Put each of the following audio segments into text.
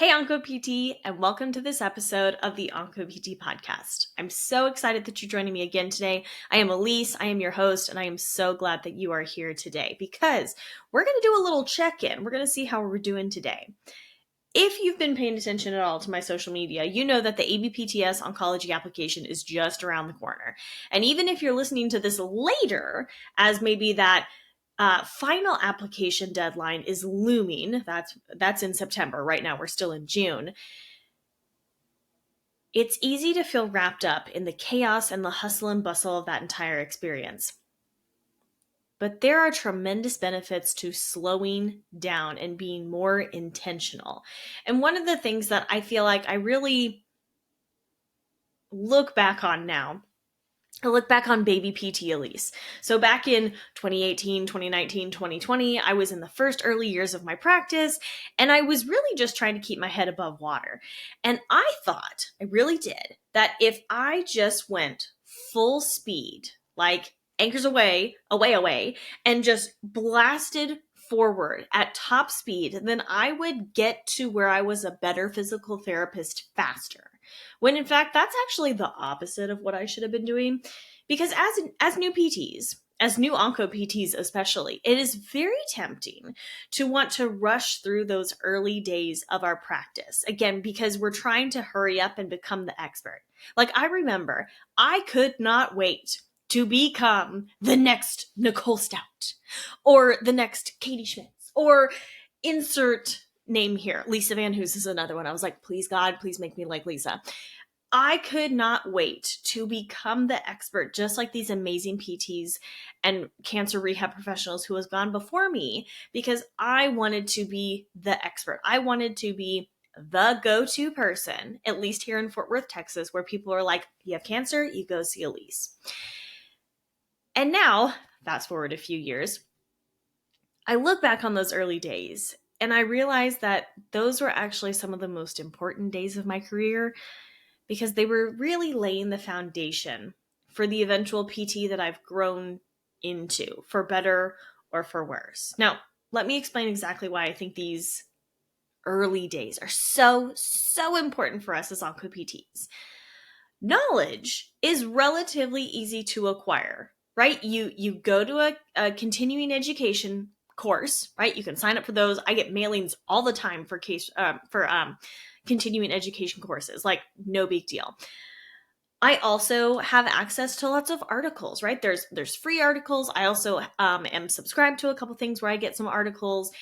Hey, OncoPT, and welcome to this episode of the OncoPT podcast. I'm so excited that you're joining me again today. I am Elise, I am your host, and I am so glad that you are here today because we're going to do a little check-in. We're going to see how we're doing today. If you've been paying attention at all to my social media, you know that the ABPTS oncology application is just around the corner. And even if you're listening to this later, as maybe that final application deadline is looming. That's in September. Right now, we're still in June. It's easy to feel wrapped up in the chaos and the hustle and bustle of that entire experience. But there are tremendous benefits to slowing down and being more intentional. And one of the things that I feel like I really look back on now, I look back on baby PT Elise. So back in 2018, 2019, 2020, I was in the first early years of my practice, and I was really just trying to keep my head above water. And I thought, I really did, that if I just went full speed, like anchors away, and just blasted forward at top speed, then I would get to where I was a better physical therapist faster. When in fact, that's actually the opposite of what I should have been doing. Because as new PTs, as new OncoPTs especially, it is very tempting to want to rush through those early days of our practice. Again, because we're trying to hurry up and become the expert. Like I remember, I could not wait to become the next Nicole Stout or the next Katie Schmitz or insert name here. Lisa Van Hoos is another one. I was like, please God, please make me like Lisa. I could not wait to become the expert, just like these amazing PTs and cancer rehab professionals who has gone before me, because I wanted to be the expert. I wanted to be the go-to person, at least here in Fort Worth, Texas, where people are like, you have cancer, you go see Elise. And now, fast forward a few years, I look back on those early days and I realized that those were actually some of the most important days of my career because they were really laying the foundation for the eventual PT that I've grown into, for better or for worse. Now, let me explain exactly why I think these early days are so important for us as OncoPTs. Knowledge is relatively easy to acquire, right? You go to a continuing education course, right? You can sign up for those. I get mailings all the time for continuing education courses, like no big deal. I also have access to lots of articles, right? There's free articles. I also am subscribed to a couple things where I get some articles,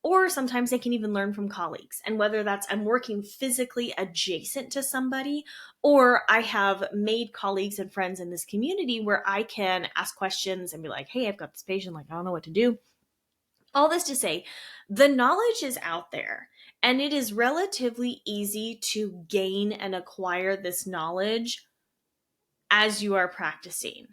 or sometimes I can even learn from colleagues. And whether that's I'm working physically adjacent to somebody, or I have made colleagues and friends in this community where I can ask questions and be like, hey, I've got this patient, like, I don't know what to do. All this to say, the knowledge is out there, and it is relatively easy to gain and acquire this knowledge as you are practicing.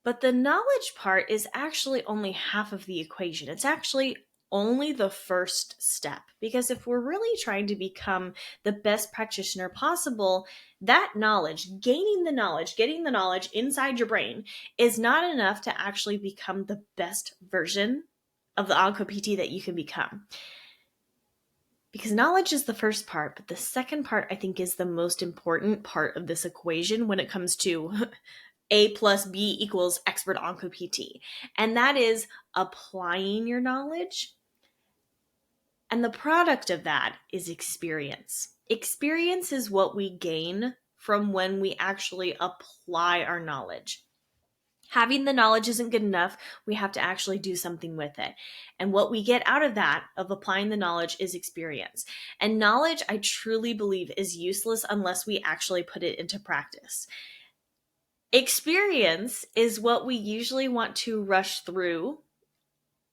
But the knowledge part is actually only half of the equation. It's actually only the first step, because if we're really trying to become the best practitioner possible, that knowledge, gaining the knowledge, getting the knowledge inside your brain is not enough to actually become the best version of the OncoPT that you can become. Because knowledge is the first part, but the second part I think is the most important part of this equation when it comes to A plus B equals expert OncoPT. And that is applying your knowledge. And the product of that is experience. Experience is what we gain from when we actually apply our knowledge. Having the knowledge isn't good enough. We have to actually do something with it. And what we get out of that, of applying the knowledge, is experience. And knowledge, I truly believe, is useless unless we actually put it into practice. Experience is what we usually want to rush through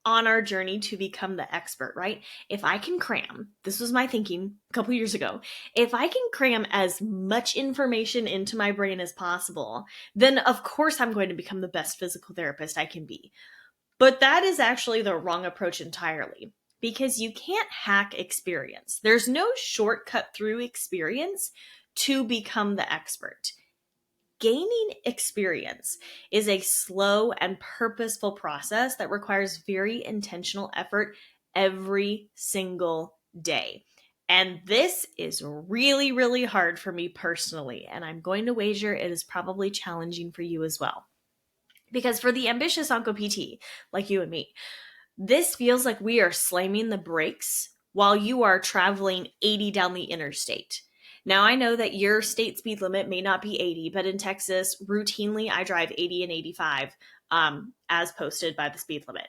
on our journey to become the expert, right? If I can cram, this was my thinking a couple years ago, if I can cram as much information into my brain as possible, then of course I'm going to become the best physical therapist I can be. But that is actually the wrong approach entirely, because you can't hack experience. There's no shortcut through experience to become the expert. Gaining experience is a slow and purposeful process that requires very intentional effort every single day. And this is really, really hard for me personally. And I'm going to wager it is probably challenging for you as well. Because for the ambitious OncoPT, like you and me, this feels like we are slamming the brakes while you are traveling 80 down the interstate. Now, I know that your state speed limit may not be 80, but in Texas, routinely I drive 80 and 85 as posted by the speed limit.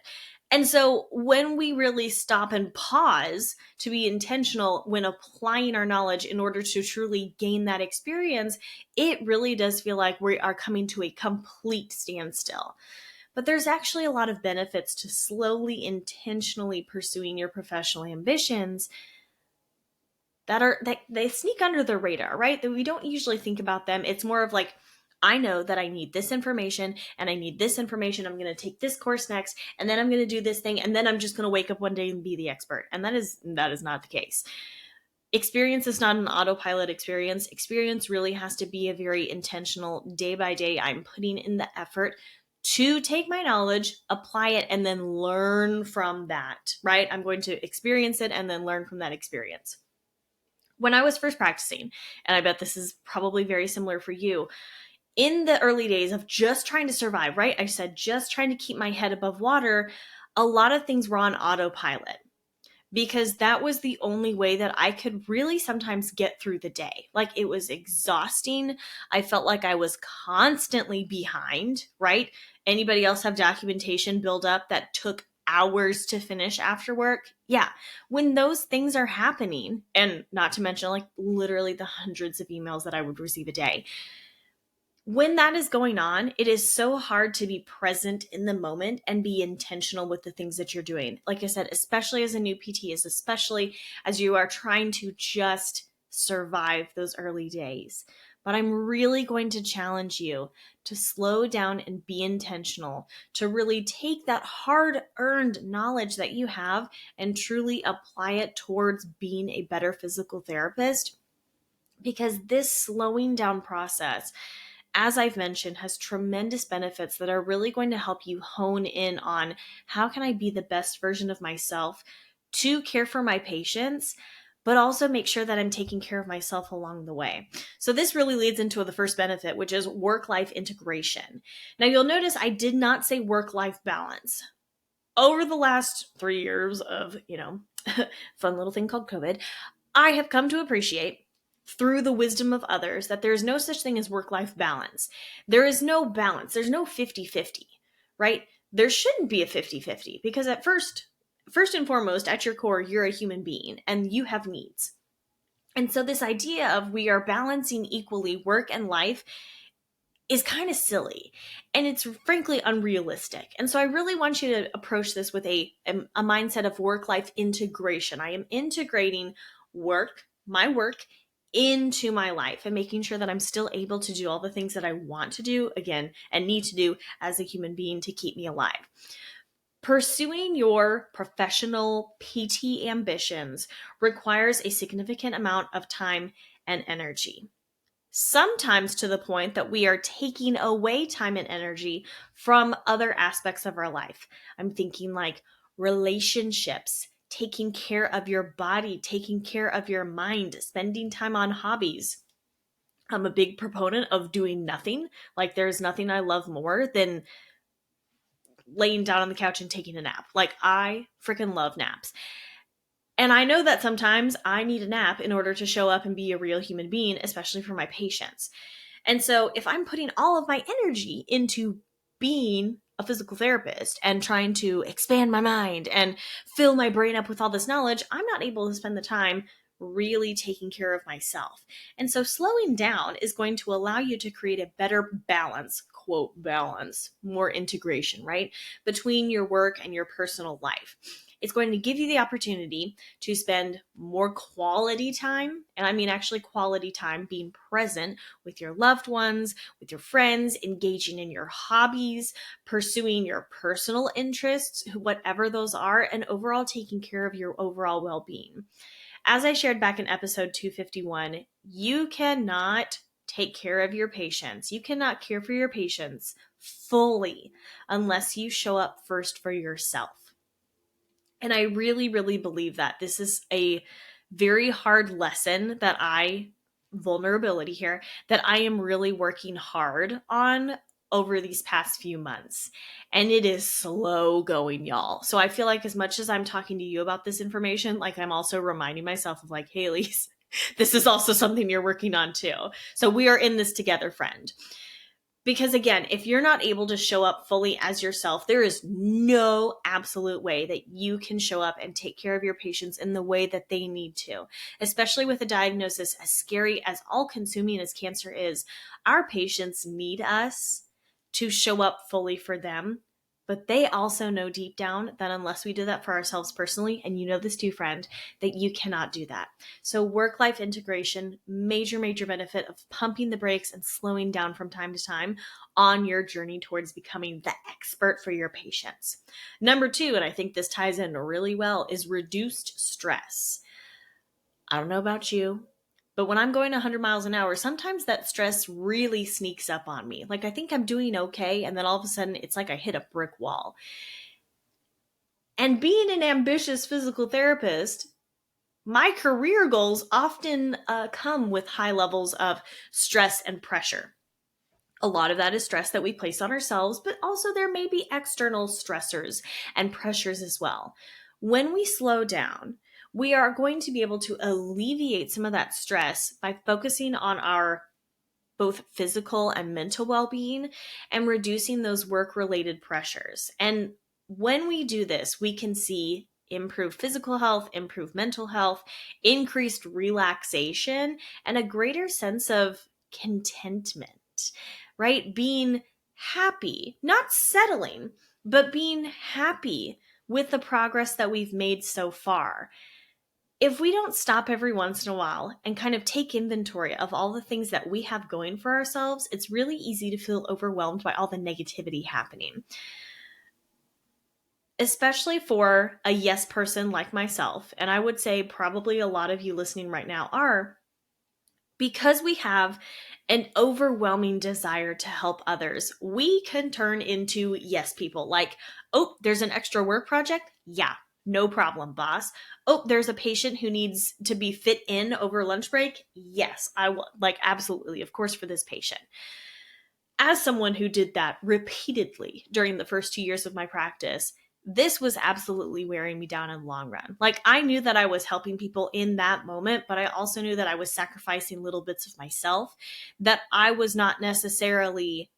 And so when we really stop and pause to be intentional when applying our knowledge in order to truly gain that experience, it really does feel like we are coming to a complete standstill. But there's actually a lot of benefits to slowly, intentionally pursuing your professional ambitions that they sneak under the radar, right? That we don't usually think about them. It's more of like, I know that I need this information and I need this information. I'm going to take this course next, and then I'm going to do this thing, and then I'm just going to wake up one day and be the expert. And that is not the case. Experience is not an autopilot experience. Experience really has to be a very intentional day by day. I'm putting in the effort to take my knowledge, apply it, and then learn from that, right? I'm going to experience it and then learn from that experience. When I was first practicing, and I bet this is probably very similar for you, in the early days of just trying to survive, right? I said just trying to keep my head above water, a lot of things were on autopilot because that was the only way that I could really sometimes get through the day. Like, it was exhausting. I felt like I was constantly behind, right? Anybody else have documentation build up that took hours to finish after work? Yeah. When those things are happening, and not to mention like literally the hundreds of emails that I would receive a day, when that is going on, it is so hard to be present in the moment and be intentional with the things that you're doing. Like I said, especially as a new PT, especially as you are trying to just survive those early days. But I'm really going to challenge you to slow down and be intentional, to really take that hard-earned knowledge that you have and truly apply it towards being a better physical therapist. Because this slowing down process, as I've mentioned, has tremendous benefits that are really going to help you hone in on how can I be the best version of myself to care for my patients, but also make sure that I'm taking care of myself along the way. So this really leads into the first benefit, which is work-life integration. Now you'll notice I did not say work-life balance. Over the last 3 years of, fun little thing called COVID, I have come to appreciate through the wisdom of others that there is no such thing as work-life balance. There is no balance. There's no 50-50, right? There shouldn't be a 50-50 because at first and foremost, at your core, you're a human being and you have needs. And so this idea of we are balancing equally work and life is kind of silly, and it's frankly unrealistic. And so I really want you to approach this with a mindset of work-life integration. I am integrating my work into my life and making sure that I'm still able to do all the things that I want to do, again, and need to do as a human being to keep me alive. Pursuing your professional PT ambitions requires a significant amount of time and energy. Sometimes to the point that we are taking away time and energy from other aspects of our life. I'm thinking like relationships, taking care of your body, taking care of your mind, spending time on hobbies. I'm a big proponent of doing nothing. Like, there's nothing I love more than laying down on the couch and taking a nap. Like, I freaking love naps. And I know that sometimes I need a nap in order to show up and be a real human being, especially for my patients. And so if I'm putting all of my energy into being a physical therapist and trying to expand my mind and fill my brain up with all this knowledge, I'm not able to spend the time really taking care of myself. And so slowing down is going to allow you to create a better balance, quote, balance, more integration, right, between your work and your personal life. It's going to give you the opportunity to spend more quality time, and I mean actually quality time, being present with your loved ones, with your friends, engaging in your hobbies, pursuing your personal interests, whatever those are, and overall taking care of your overall well-being. As I shared back in episode 251, you cannot take care of your patients. You cannot care for your patients fully unless you show up first for yourself. And I really, really believe that this is a very hard lesson vulnerability here, that I am really working hard on over these past few months. And it is slow going, y'all. So I feel like as much as I'm talking to you about this information, like I'm also reminding myself of like, hey, Elise, this is also something you're working on too. So we are in this together, friend. Because again, if you're not able to show up fully as yourself, there is no absolute way that you can show up and take care of your patients in the way that they need to, especially with a diagnosis as scary, as all-consuming as cancer is. Our patients need us to show up fully for them, but they also know deep down that unless we do that for ourselves personally, and you know this too, friend, that you cannot do that. So work-life integration, major, major benefit of pumping the brakes and slowing down from time to time on your journey towards becoming the expert for your patients. Number 2, and I think this ties in really well, is reduced stress. I don't know about you, but when I'm going 100 miles an hour, sometimes that stress really sneaks up on me. Like I think I'm doing okay, and then all of a sudden it's like I hit a brick wall. And being an ambitious physical therapist, my career goals often come with high levels of stress and pressure. A lot of that is stress that we place on ourselves, but also there may be external stressors and pressures as well. When we slow down, we are going to be able to alleviate some of that stress by focusing on our both physical and mental well-being and reducing those work-related pressures. And when we do this, we can see improved physical health, improved mental health, increased relaxation, and a greater sense of contentment, right? Being happy, not settling, but being happy with the progress that we've made so far. If we don't stop every once in a while and kind of take inventory of all the things that we have going for ourselves, it's really easy to feel overwhelmed by all the negativity happening. Especially for a yes person like myself, and I would say probably a lot of you listening right now are, because we have an overwhelming desire to help others, we can turn into yes people. Like, oh, there's an extra work project? Yeah, no problem, boss. Oh, there's a patient who needs to be fit in over lunch break? Yes, I will. Like, absolutely, of course, for this patient. As someone who did that repeatedly during the first 2 years of my practice, this was absolutely wearing me down in the long run. Like, I knew that I was helping people in that moment, but I also knew that I was sacrificing little bits of myself, that I was not necessarily,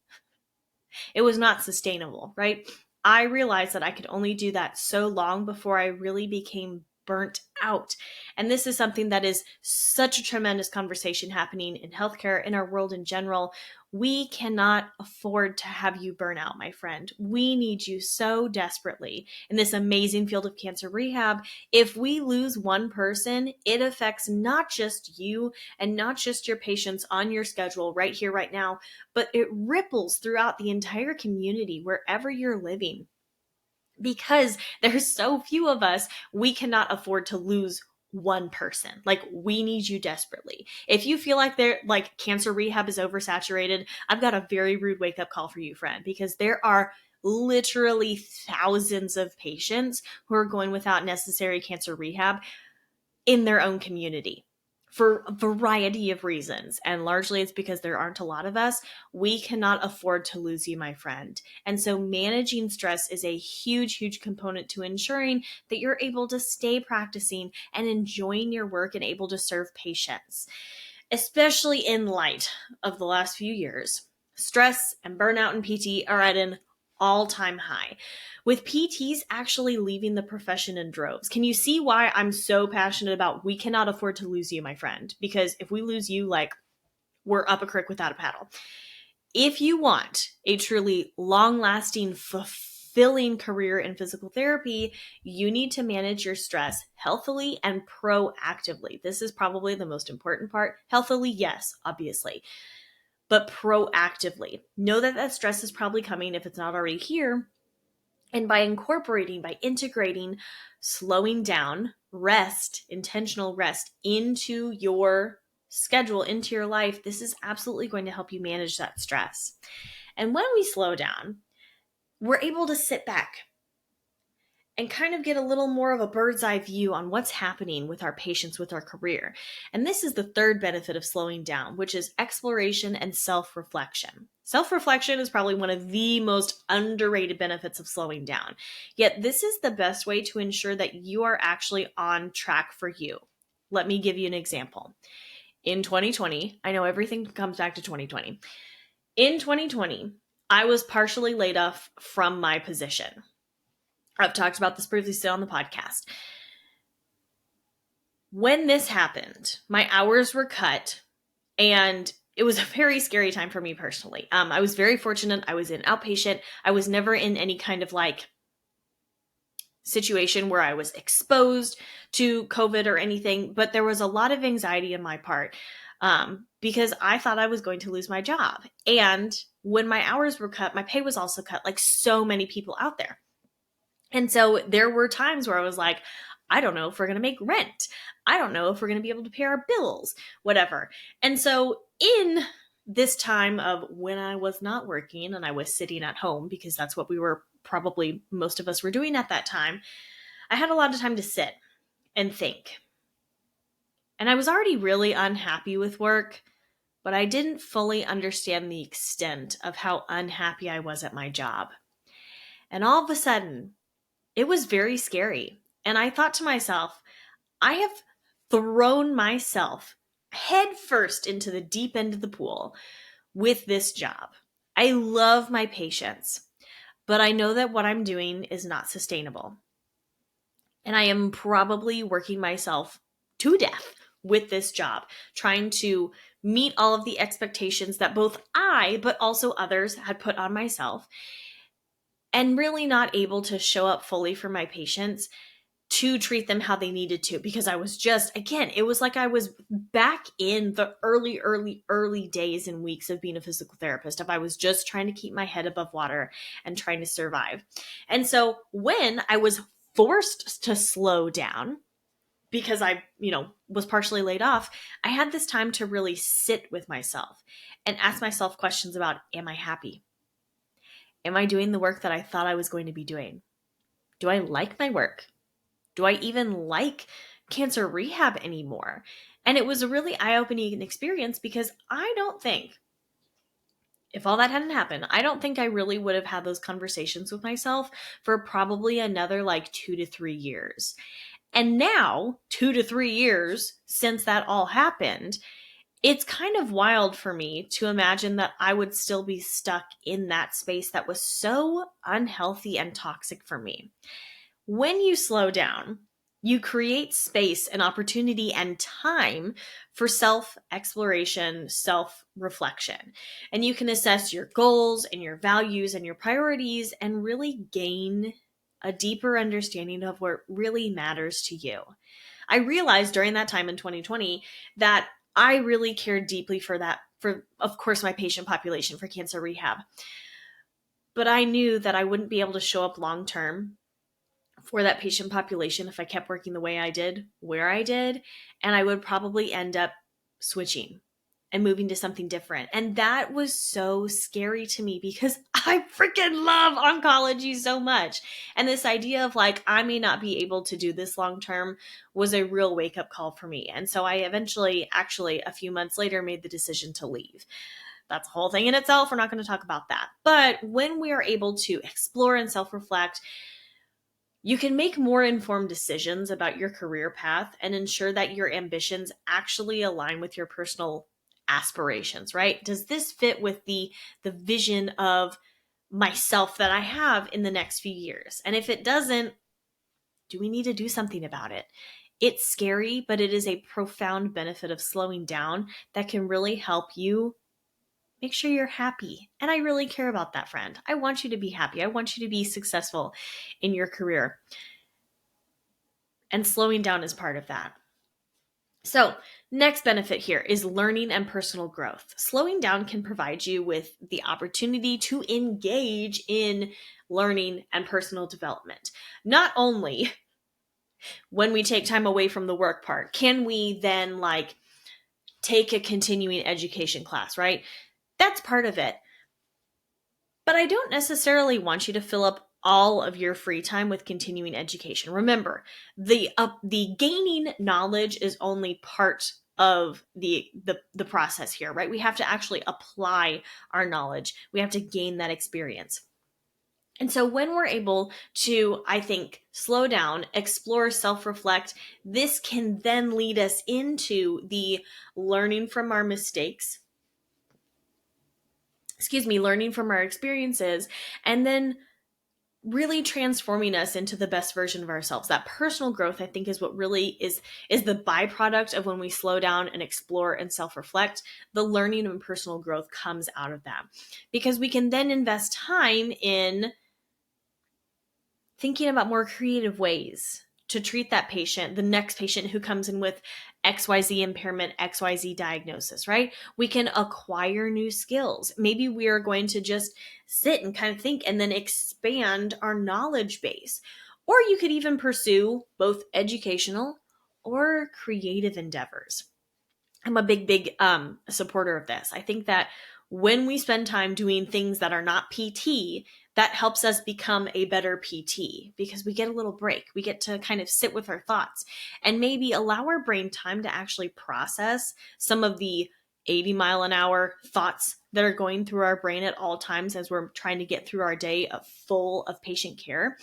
it was not sustainable, right? I realized that I could only do that so long before I really became burnt out. And this is something that is such a tremendous conversation happening in healthcare, in our world in general. We cannot afford to have you burn out, my friend. We need you so desperately in this amazing field of cancer rehab. If we lose one person, it affects not just you and not just your patients on your schedule right here, right now, but it ripples throughout the entire community wherever you're living. Because there's so few of us, we cannot afford to lose one person. Like, we need you desperately. If you feel like cancer rehab is oversaturated, I've got a very rude wake up call for you, friend, because there are literally thousands of patients who are going without necessary cancer rehab in their own community for a variety of reasons. And largely it's because there aren't a lot of us. We cannot afford to lose you, my friend. And so managing stress is a huge, huge component to ensuring that you're able to stay practicing and enjoying your work and able to serve patients, especially in light of the last few years. Stress and burnout in PT are at an all-time high, with PTs actually leaving the profession in droves. Can you see why I'm so passionate about we cannot afford to lose you, my friend? Because if we lose you, like, we're up a creek without a paddle. If you want a truly long-lasting, fulfilling career in physical therapy, you need to manage your stress healthily and proactively. This is probably the most important part. Healthily, yes, obviously, but proactively. Know that that stress is probably coming if it's not already here. And by integrating, slowing down, rest, intentional rest into your schedule, into your life, this is absolutely going to help you manage that stress. And when we slow down, we're able to sit back and kind of get a little more of a bird's eye view on what's happening with our patients, with our career. And this is the third benefit of slowing down, which is exploration and self-reflection. Self-reflection is probably one of the most underrated benefits of slowing down. Yet this is the best way to ensure that you are actually on track for you. Let me give you an example. In 2020, I know everything comes back to 2020. In 2020, I was partially laid off from my position. I've talked about this previously on the podcast. When this happened, my hours were cut, and it was a very scary time for me personally. I was very fortunate. I was in outpatient. I was never in any kind of like situation where I was exposed to COVID or anything, but there was a lot of anxiety on my part because I thought I was going to lose my job. And when my hours were cut, my pay was also cut, like so many people out there. And so there were times where I was like, I don't know if we're going to make rent. I don't know if we're going to be able to pay our bills, whatever. And so in this time of when I was not working and I was sitting at home, because that's what we were probably most of us were doing at that time, I had a lot of time to sit and think. And I was already really unhappy with work, but I didn't fully understand the extent of how unhappy I was at my job. And all of a sudden, it was very scary. And I thought to myself, I have thrown myself headfirst into the deep end of the pool with this job. I love my patients, but I know that what I'm doing is not sustainable. And I am probably working myself to death with this job, trying to meet all of the expectations that both I, but also others had put on myself, and really not able to show up fully for my patients to treat them how they needed to, because I was just, again, it was like I was back in the early days and weeks of being a physical therapist, if I was just trying to keep my head above water and trying to survive. And so when I was forced to slow down, because I, was partially laid off, I had this time to really sit with myself and ask myself questions about, am I happy? Am I doing the work that I thought I was going to be doing? Do I like my work? Do I even like cancer rehab anymore? And it was a really eye-opening experience, because I don't think, if all that hadn't happened, I don't think I really would have had those conversations with myself for probably another like 2 to 3 years. And now, 2 to 3 years since that all happened, it's kind of wild for me to imagine that I would still be stuck in that space that was so unhealthy and toxic for me. When you slow down, you create space and opportunity and time for self-exploration, self-reflection. And you can assess your goals and your values and your priorities and really gain a deeper understanding of what really matters to you. I realized during that time in 2020 that I really cared deeply for, of course, my patient population for cancer rehab. But I knew that I wouldn't be able to show up long-term for that patient population if I kept working the way I did, where I did, and I would probably end up switching and moving to something different. And that was so scary to me, because I freaking love oncology so much. And this idea of like, I may not be able to do this long term was a real wake up call for me. And so I eventually, actually a few months later, made the decision to leave. That's a whole thing in itself. We're not going to talk about that. But when we are able to explore and self-reflect, you can make more informed decisions about your career path and ensure that your ambitions actually align with your personal aspirations, right? Does this fit with the vision of myself that I have in the next few years? And if it doesn't, do we need to do something about it? It's scary, but it is a profound benefit of slowing down that can really help you make sure you're happy. And I really care about that, friend. I want you to be happy. I want you to be successful in your career. And slowing down is part of that. So, next benefit here is learning and personal growth. Slowing down can provide you with the opportunity to engage in learning and personal development. Not only when we take time away from the work part, can we then take a continuing education class, right? That's part of it. But I don't necessarily want you to fill up all of your free time with continuing education. Remember, the gaining knowledge is only part of the process here, right? We have to actually apply our knowledge. We have to gain that experience. And so when we're able to, I think, slow down, explore, self-reflect, this can then lead us into the learning from our mistakes, learning from our experiences, and then really transforming us into the best version of ourselves. That personal growth, I think, is what really is the byproduct of when we slow down and explore and self-reflect. The learning and personal growth comes out of that, because we can then invest time in thinking about more creative ways to treat that patient, the next patient who comes in with XYZ impairment, XYZ diagnosis, right? We can acquire new skills. Maybe we are going to just sit and kind of think and then expand our knowledge base. Or you could even pursue both educational or creative endeavors. I'm a big supporter of this. I think that when we spend time doing things that are not PT, that helps us become a better PT, because we get a little break. We get to kind of sit with our thoughts and maybe allow our brain time to actually process some of the 80-mile-an-hour thoughts that are going through our brain at all times as we're trying to get through our day full of patient care.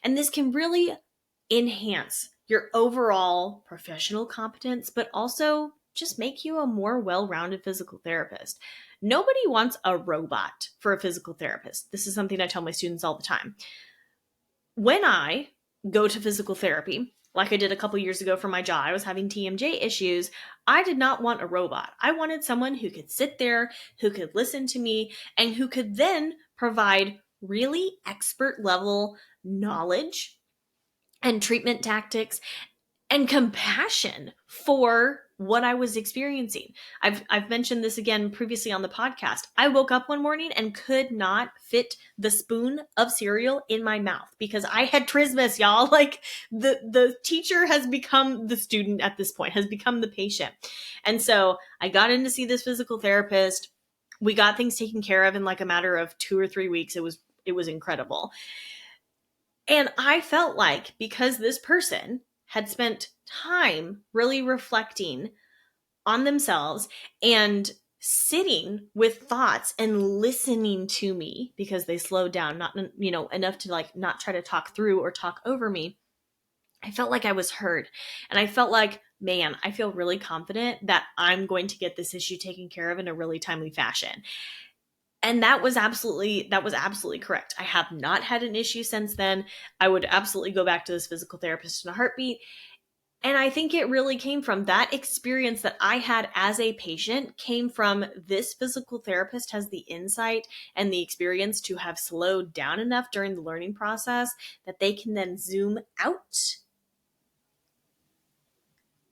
And this can really enhance your overall professional competence, but also just make you a more well-rounded physical therapist. Nobody wants a robot for a physical therapist. This is something I tell my students all the time. When I go to physical therapy, like I did a couple years ago for my jaw, I was having TMJ issues. I did not want a robot. I wanted someone who could sit there, who could listen to me, and who could then provide really expert level knowledge and treatment tactics and compassion for what I was experiencing. I've mentioned this again previously on the podcast. I woke up one morning and could not fit the spoon of cereal in my mouth because I had trismus, y'all. Like the teacher has become the student at this point, has become the patient. And so I got in to see this physical therapist. We got things taken care of in like a matter of 2 or 3 weeks. It was incredible. And I felt like because this person had spent time really reflecting on themselves and sitting with thoughts and listening to me, because they slowed down, not, enough to like not try to talk through or talk over me, I felt like I was heard. And I felt like, man, I feel really confident that I'm going to get this issue taken care of in a really timely fashion. And that was absolutely correct. I have not had an issue since then. I would absolutely go back to this physical therapist in a heartbeat. And I think it really came from that experience that I had as a patient, came from this physical therapist has the insight and the experience to have slowed down enough during the learning process that they can then zoom out,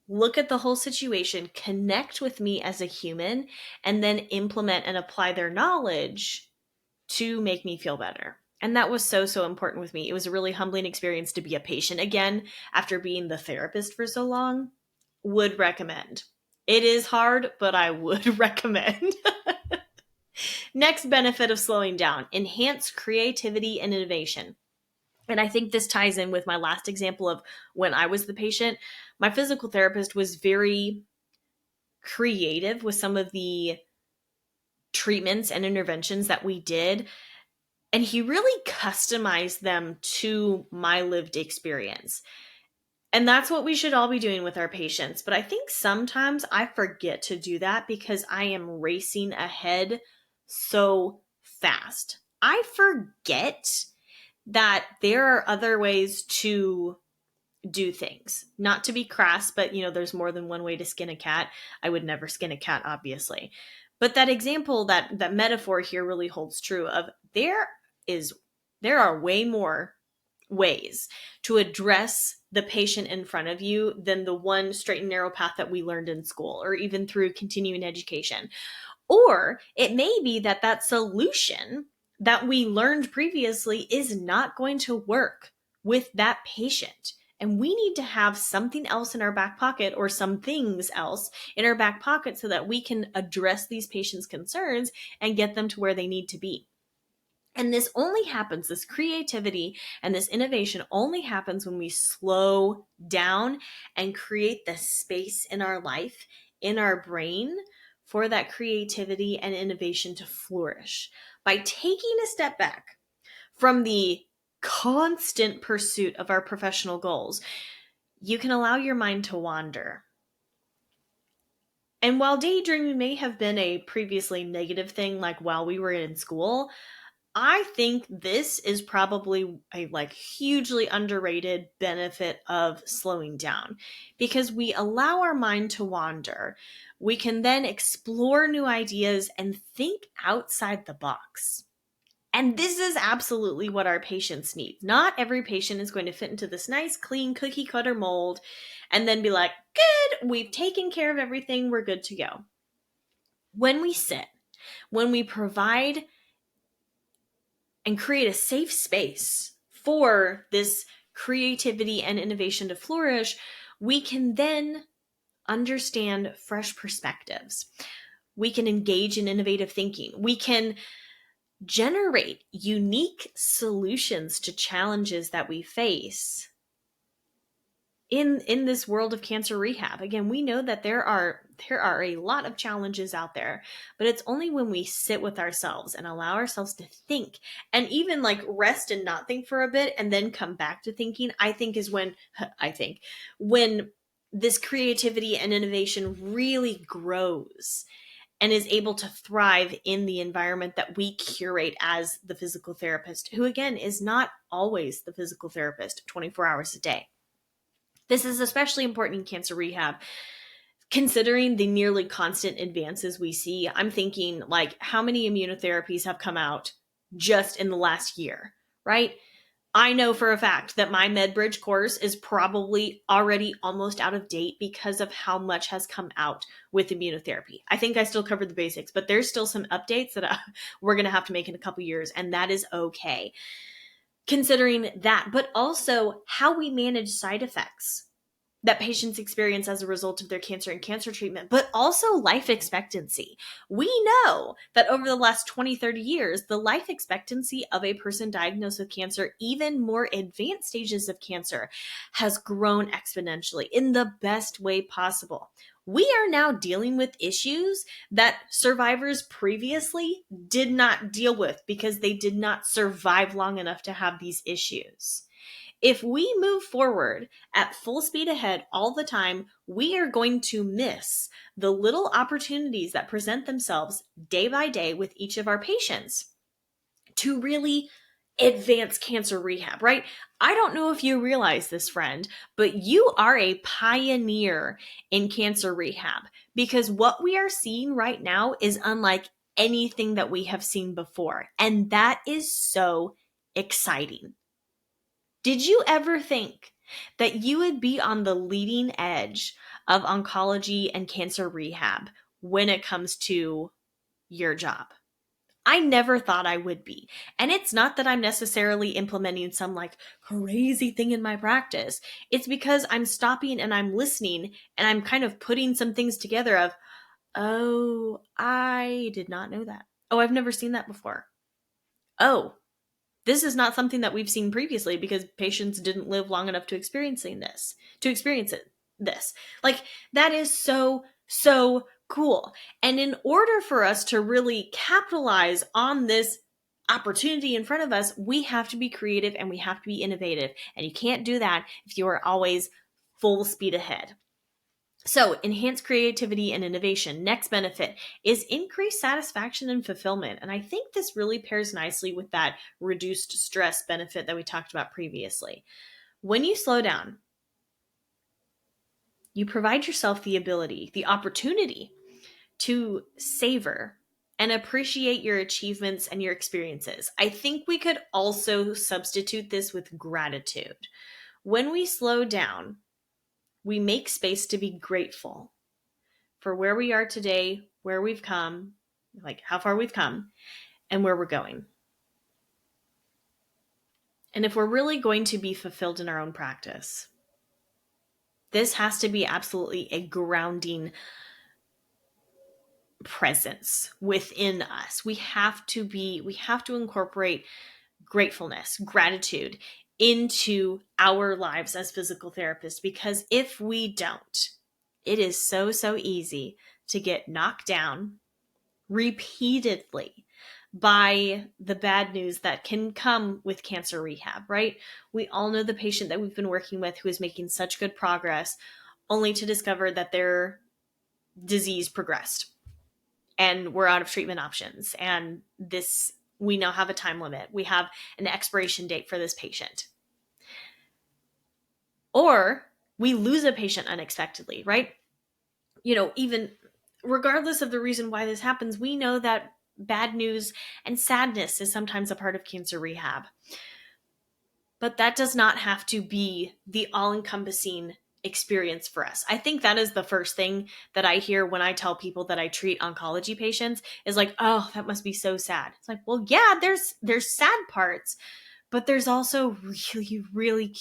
look at the whole situation, connect with me as a human, and then implement and apply their knowledge to make me feel better. And that was so, so important with me. It was a really humbling experience to be a patient again after being the therapist for so long. Would recommend. It is hard, but I would recommend. Next benefit of slowing down: enhance creativity and innovation. And I think this ties in with my last example of when I was the patient. My physical therapist was very creative with some of the treatments and interventions that we did. And he really customized them to my lived experience. And that's what we should all be doing with our patients. But I think sometimes I forget to do that because I am racing ahead so fast. I forget that there are other ways to do things. Not to be crass, but there's more than one way to skin a cat. I would never skin a cat, obviously. But that example, that metaphor here really holds true of there are way more ways to address the patient in front of you than the one straight and narrow path that we learned in school or even through continuing education. Or it may be that solution that we learned previously is not going to work with that patient. And we need to have something else in our back pocket, or some things else in our back pocket, so that we can address these patients' concerns and get them to where they need to be. And this only happens, this creativity and this innovation only happens when we slow down and create the space in our life, in our brain, for that creativity and innovation to flourish. By taking a step back from the constant pursuit of our professional goals, you can allow your mind to wander. And while daydreaming may have been a previously negative thing, like while we were in school, I think this is probably a hugely underrated benefit of slowing down, because we allow our mind to wander. We can then explore new ideas and think outside the box. And this is absolutely what our patients need. Not every patient is going to fit into this nice, clean, cookie cutter mold and then be like, good, we've taken care of everything, we're good to go. When we sit, when we provide and create a safe space for this creativity and innovation to flourish, we can then understand fresh perspectives. We can engage in innovative thinking. We can generate unique solutions to challenges that we face in this world of cancer rehab. Again, we know that there are a lot of challenges out there, but it's only when we sit with ourselves and allow ourselves to think and even rest and not think for a bit and then come back to thinking, when this creativity and innovation really grows and is able to thrive in the environment that we curate as the physical therapist, who again is not always the physical therapist 24 hours a day. This is especially important in cancer rehab, considering the nearly constant advances we see. I'm thinking how many immunotherapies have come out just in the last year, right? I know for a fact that my MedBridge course is probably already almost out of date because of how much has come out with immunotherapy. I think I still covered the basics, but there's still some updates that we're going to have to make in a couple years, and that is okay. Considering that, but also how we manage side effects that patients experience as a result of their cancer and cancer treatment, but also life expectancy. We know that over the last 20, 30 years, the life expectancy of a person diagnosed with cancer, even more advanced stages of cancer, has grown exponentially in the best way possible. We are now dealing with issues that survivors previously did not deal with because they did not survive long enough to have these issues. If we move forward at full speed ahead all the time, we are going to miss the little opportunities that present themselves day by day with each of our patients to really advance cancer rehab, right? I don't know if you realize this, friend, but you are a pioneer in cancer rehab, because what we are seeing right now is unlike anything that we have seen before. And that is so exciting. Did you ever think that you would be on the leading edge of oncology and cancer rehab when it comes to your job? I never thought I would be. And it's not that I'm necessarily implementing some crazy thing in my practice. It's because I'm stopping and I'm listening and I'm kind of putting some things together of, oh, I did not know that. Oh, I've never seen that before. Oh, this is not something that we've seen previously because patients didn't live long enough to experience this. That is so cool. And in order for us to really capitalize on this opportunity in front of us, we have to be creative and we have to be innovative. And you can't do that if you are always full speed ahead. So, enhanced creativity and innovation. Next benefit is increased satisfaction and fulfillment. And I think this really pairs nicely with that reduced stress benefit that we talked about previously. When you slow down, you provide yourself the ability, the opportunity to savor and appreciate your achievements and your experiences. I think we could also substitute this with gratitude. When we slow down, we make space to be grateful for where we are today, where we've come, how far we've come, and where we're going. And if we're really going to be fulfilled in our own practice, this has to be absolutely a grounding presence within us. We have to incorporate gratefulness, gratitude into our lives as physical therapists, because if we don't, it is so easy to get knocked down repeatedly by the bad news that can come with cancer rehab, right? We all know the patient that we've been working with who is making such good progress, only to discover that their disease progressed and we're out of treatment options. And we now have a time limit. We have an expiration date for this patient. Or we lose a patient unexpectedly, right? Even regardless of the reason why this happens, we know that bad news and sadness is sometimes a part of cancer rehab. But that does not have to be the all-encompassing experience for us. I think that is the first thing that I hear when I tell people that I treat oncology patients is like, oh, that must be so sad. It's like, well, yeah, there's sad parts, but there's also really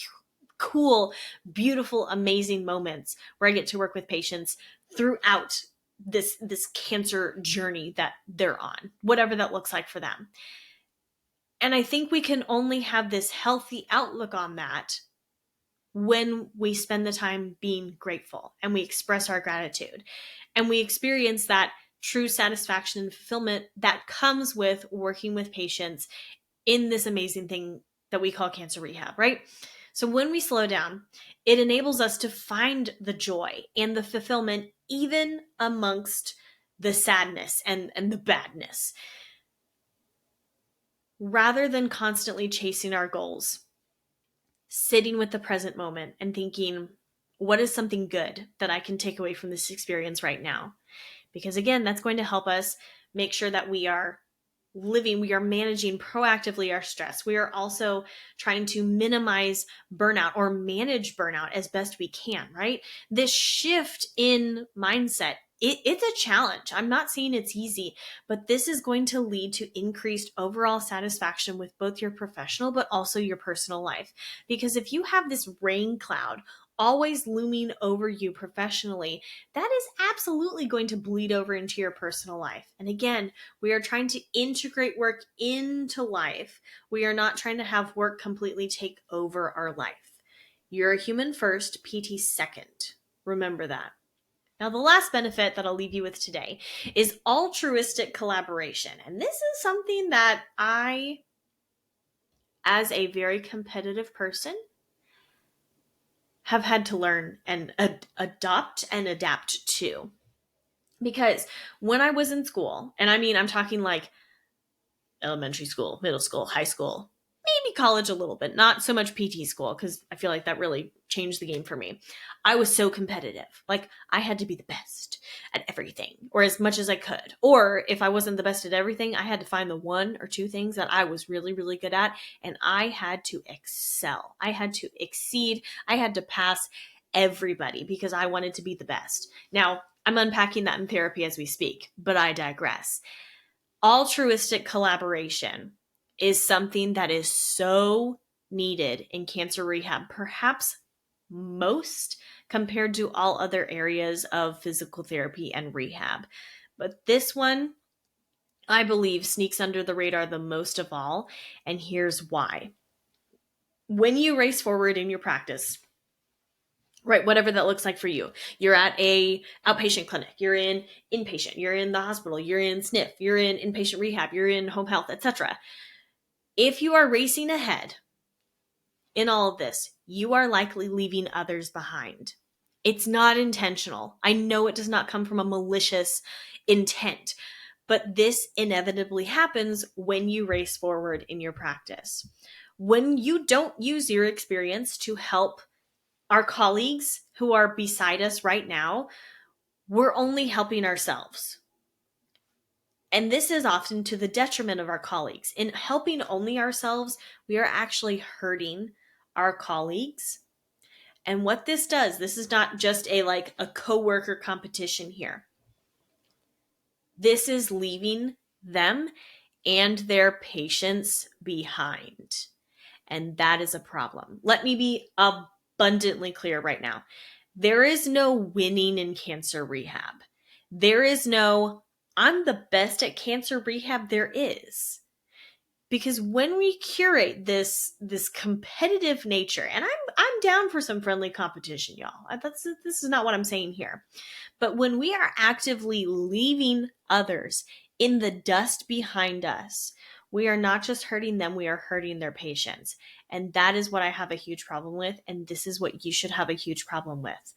cool, beautiful, amazing moments where I get to work with patients throughout this cancer journey that they're on, whatever that looks like for them. And I think we can only have this healthy outlook on that when we spend the time being grateful and we express our gratitude and we experience that true satisfaction and fulfillment that comes with working with patients in this amazing thing that we call cancer rehab, right? So when we slow down, it enables us to find the joy and the fulfillment even amongst the sadness and the badness. Rather than constantly chasing our goals, sitting with the present moment and thinking, what is something good that I can take away from this experience right now? Because again, that's going to help us make sure that we are managing proactively our stress. We are also trying to minimize burnout or manage burnout as best we can, right? This shift in mindset, it's a challenge. I'm not saying it's easy, but this is going to lead to increased overall satisfaction with both your professional, but also your personal life. Because if you have this rain cloud always looming over you professionally, that is absolutely going to bleed over into your personal life. And again, we are trying to integrate work into life. We are not trying to have work completely take over our life. You're a human first, PT second. Remember that. Now, the last benefit that I'll leave you with today is altruistic collaboration. And this is something that I, as a very competitive person, have had to learn and adopt and adapt to. Because when I was in school, and I mean, I'm talking like elementary school, middle school, high school, maybe college a little bit, not so much PT school, because I feel like that really changed the game for me. I was so competitive. Like, I had to be the best at everything, or as much as I could. Or if I wasn't the best at everything, I had to find the one or two things that I was really, really good at, and I had to excel. I had to exceed. I had to pass everybody because I wanted to be the best. Now, I'm unpacking that in therapy as we speak, but I digress. Altruistic collaboration is something that is so needed in cancer rehab, perhaps most compared to all other areas of physical therapy and rehab. But this one, I believe, sneaks under the radar the most of all, and here's why. When you race forward in your practice, right, whatever that looks like for you. You're at a outpatient clinic, you're in inpatient, you're in the hospital, you're in SNF, you're in inpatient rehab, you're in home health, etc. If you are racing ahead in all of this, you are likely leaving others behind. It's not intentional. I know it does not come from a malicious intent, but this inevitably happens when you race forward in your practice. When you don't use your experience to help our colleagues who are beside us right now, we're only helping ourselves. And this is often to the detriment of our colleagues. In helping only ourselves, we are actually hurting our colleagues. And what this does, this is not just a coworker competition here. This is leaving them and their patients behind. And that is a problem. Let me be abundantly clear right now. There is no winning in cancer rehab. There is no I'm the best at cancer rehab there is. Because when we curate this competitive nature, and I'm down for some friendly competition, y'all. This is not what I'm saying here. But when we are actively leaving others in the dust behind us, we are not just hurting them, we are hurting their patients. And that is what I have a huge problem with. And this is what you should have a huge problem with.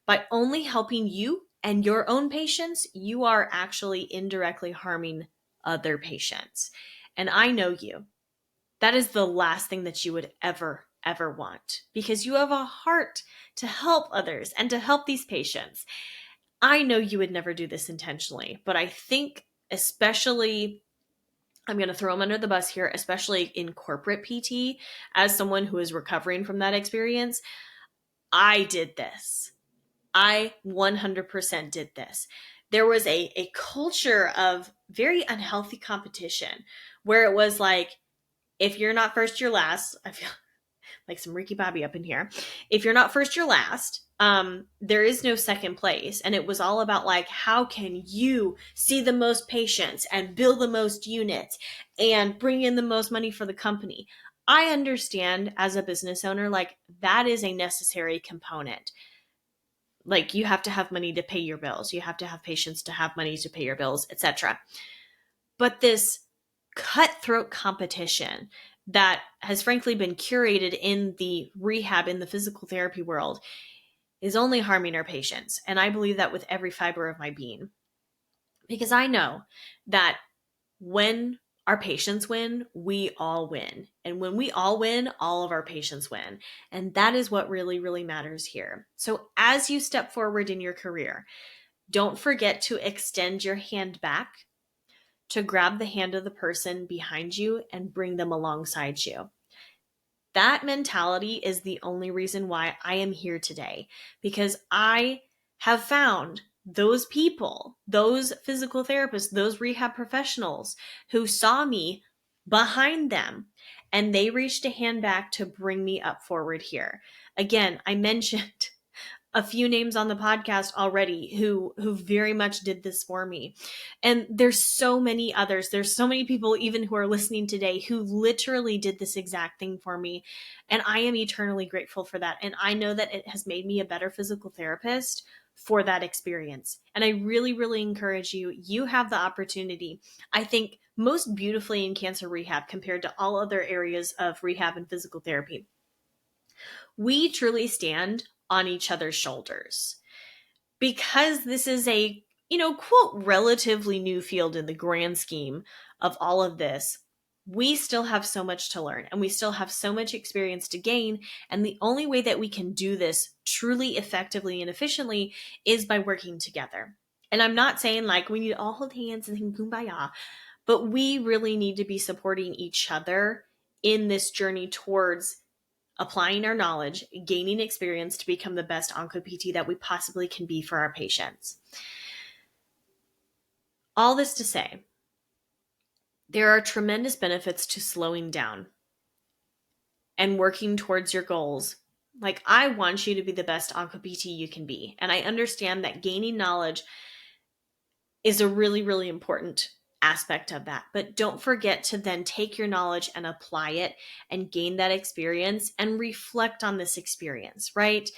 By only helping you and your own patients, you are actually indirectly harming other patients. And I know you. That is the last thing that you would ever, ever want, because you have a heart to help others and to help these patients. I know you would never do this intentionally, but I think especially, I'm going to throw them under the bus here, especially in corporate PT, as someone who is recovering from that experience, I did this. I 100% did this. There was a culture of very unhealthy competition where it was like, if you're not first, you're last. I feel like some Ricky Bobby up in here. If you're not first, you're last. There is no second place. And it was all about like, how can you see the most patients and bill the most units and bring in the most money for the company? I understand as a business owner, like that is a necessary component. Like you have to have money to pay your bills. You have to have patients to have money to pay your bills, etc. But this cutthroat competition that has frankly been curated in the rehab, in the physical therapy world, is only harming our patients. And I believe that with every fiber of my being. Because I know that when our patients win, we all win. And when we all win, all of our patients win. And that is what really, really matters here. So as you step forward in your career, don't forget to extend your hand back to grab the hand of the person behind you and bring them alongside you. That mentality is the only reason why I am here today, because I have found those people, those physical therapists, those rehab professionals who saw me behind them and they reached a hand back to bring me up forward here. Again, I mentioned a few names on the podcast already who very much did this for me. And there's so many others. There's so many people even who are listening today who literally did this exact thing for me. And I am eternally grateful for that. And I know that it has made me a better physical therapist for that experience. And I really, really encourage you. You have the opportunity, I think, most beautifully in cancer rehab compared to all other areas of rehab and physical therapy. We truly stand on each other's shoulders because this is a, quote, relatively new field in the grand scheme of all of this. We still have so much to learn and we still have so much experience to gain. And the only way that we can do this truly effectively and efficiently is by working together. And I'm not saying like we need to all hold hands and sing kumbaya, but we really need to be supporting each other in this journey towards applying our knowledge, gaining experience to become the best OncoPT that we possibly can be for our patients. All this to say, there are tremendous benefits to slowing down and working towards your goals. Like, I want you to be the best OncoPT you can be. And I understand that gaining knowledge is a really, really important aspect of that. But don't forget to then take your knowledge and apply it and gain that experience and reflect on this experience, right?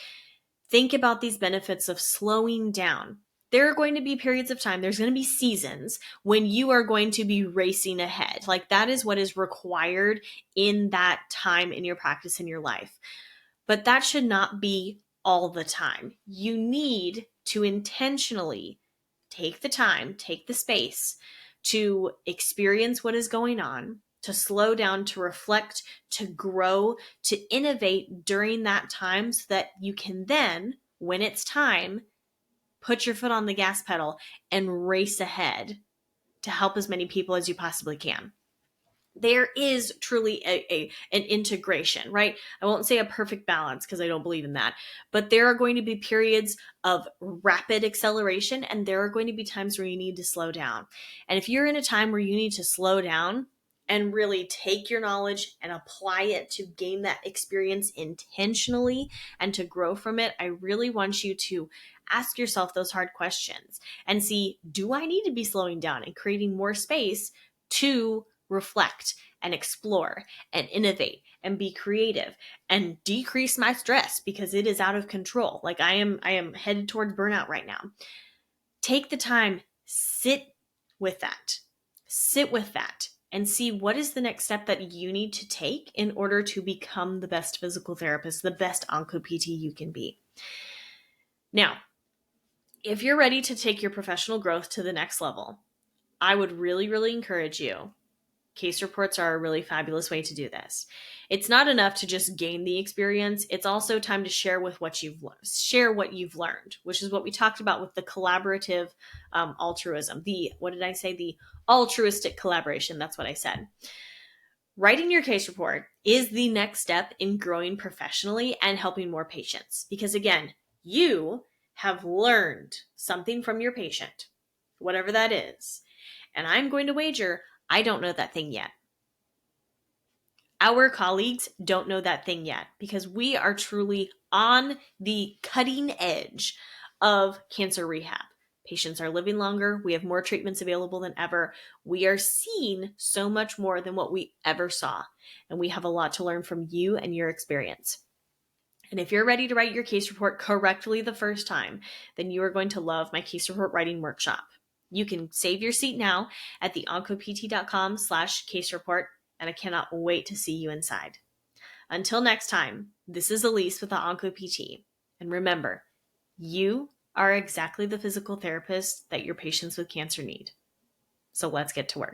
Think about these benefits of slowing down. There are going to be periods of time, there's going to be seasons when you are going to be racing ahead. Like that is what is required in that time in your practice in your life. But that should not be all the time. You need to intentionally take the time, take the space to experience what is going on, to slow down, to reflect, to grow, to innovate during that time so that you can then, when it's time, put your foot on the gas pedal and race ahead to help as many people as you possibly can. There is truly an integration, right? I won't say a perfect balance because I don't believe in that, but there are going to be periods of rapid acceleration and there are going to be times where you need to slow down. And if you're in a time where you need to slow down, and really take your knowledge and apply it to gain that experience intentionally and to grow from it, I really want you to ask yourself those hard questions and see, do I need to be slowing down and creating more space to reflect and explore and innovate and be creative and decrease my stress because it is out of control? Like I am headed towards burnout right now. Take the time, sit with that. Sit with that and see what is the next step that you need to take in order to become the best physical therapist, the best OncoPT you can be. Now, if you're ready to take your professional growth to the next level, I would really, really encourage you. Case reports are a really fabulous way to do this. It's not enough to just gain the experience. It's also time to share what you've learned, which is what we talked about with the collaborative altruism. The altruistic collaboration. That's what I said. Writing your case report is the next step in growing professionally and helping more patients. Because again, you have learned something from your patient, whatever that is. And I'm going to wager I don't know that thing yet. Our colleagues don't know that thing yet because we are truly on the cutting edge of cancer rehab. Patients are living longer. We have more treatments available than ever. We are seeing so much more than what we ever saw. And we have a lot to learn from you and your experience. And if you're ready to write your case report correctly the first time, then you are going to love my case report writing workshop. You can save your seat now at the oncopt.com/case report, and I cannot wait to see you inside. Until next time, this is Elise with the OncoPT. And remember, you are exactly the physical therapist that your patients with cancer need. So let's get to work.